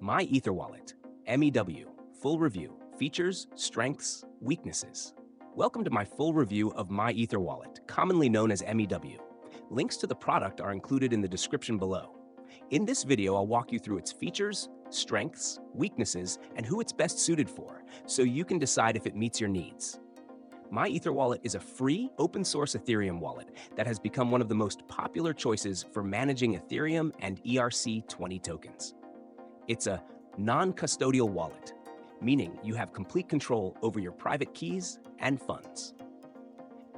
MyEtherWallet, MEW, full review, features, strengths, weaknesses. Welcome to my full review of MyEtherWallet, commonly known as MEW. Links to the product are included in the description below. In this video, I'll walk you through its features, strengths, weaknesses, and who it's best suited for, so you can decide if it meets your needs. MyEtherWallet is a free, open-source Ethereum wallet that has become one of the most popular choices for managing Ethereum and ERC-20 tokens. It's a non-custodial wallet, meaning you have complete control over your private keys and funds.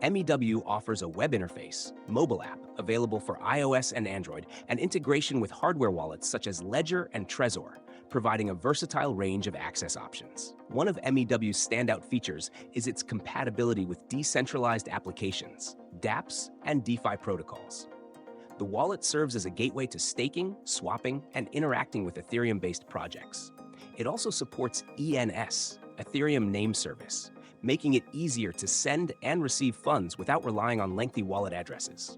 MEW offers a web interface, mobile app, available for iOS and Android, and integration with hardware wallets such as Ledger and Trezor, providing a versatile range of access options. One of MEW's standout features is its compatibility with decentralized applications, dApps, and DeFi protocols. The wallet serves as a gateway to staking, swapping, and interacting with Ethereum-based projects. It also supports ENS, Ethereum Name Service, making it easier to send and receive funds without relying on lengthy wallet addresses.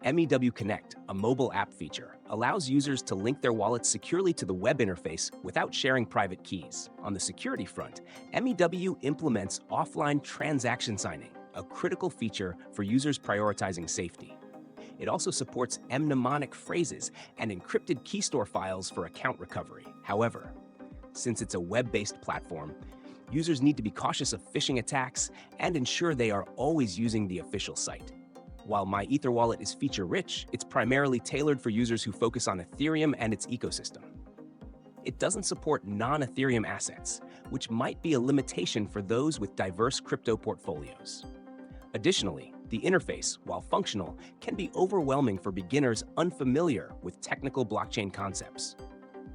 MEW Connect, a mobile app feature, allows users to link their wallets securely to the web interface without sharing private keys. On the security front, MEW implements offline transaction signing, a critical feature for users prioritizing safety. It also supports mnemonic phrases and encrypted key store files for account recovery. However, since it's a web-based platform, users need to be cautious of phishing attacks and ensure they are always using the official site. While MyEtherWallet is feature-rich, it's primarily tailored for users who focus on Ethereum and its ecosystem. It doesn't support non-Ethereum assets, which might be a limitation for those with diverse crypto portfolios. Additionally, the interface, while functional, can be overwhelming for beginners unfamiliar with technical blockchain concepts.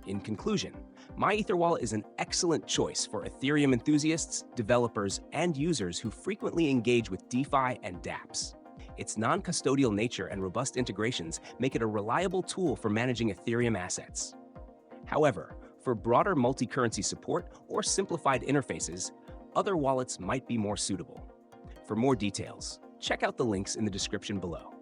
In conclusion, MyEtherWallet is an excellent choice for Ethereum enthusiasts, developers, and users who frequently engage with DeFi and dApps. Its non-custodial nature and robust integrations make it a reliable tool for managing Ethereum assets. However, for broader multi-currency support or simplified interfaces, other wallets might be more suitable. For more details, check out the links in the description below.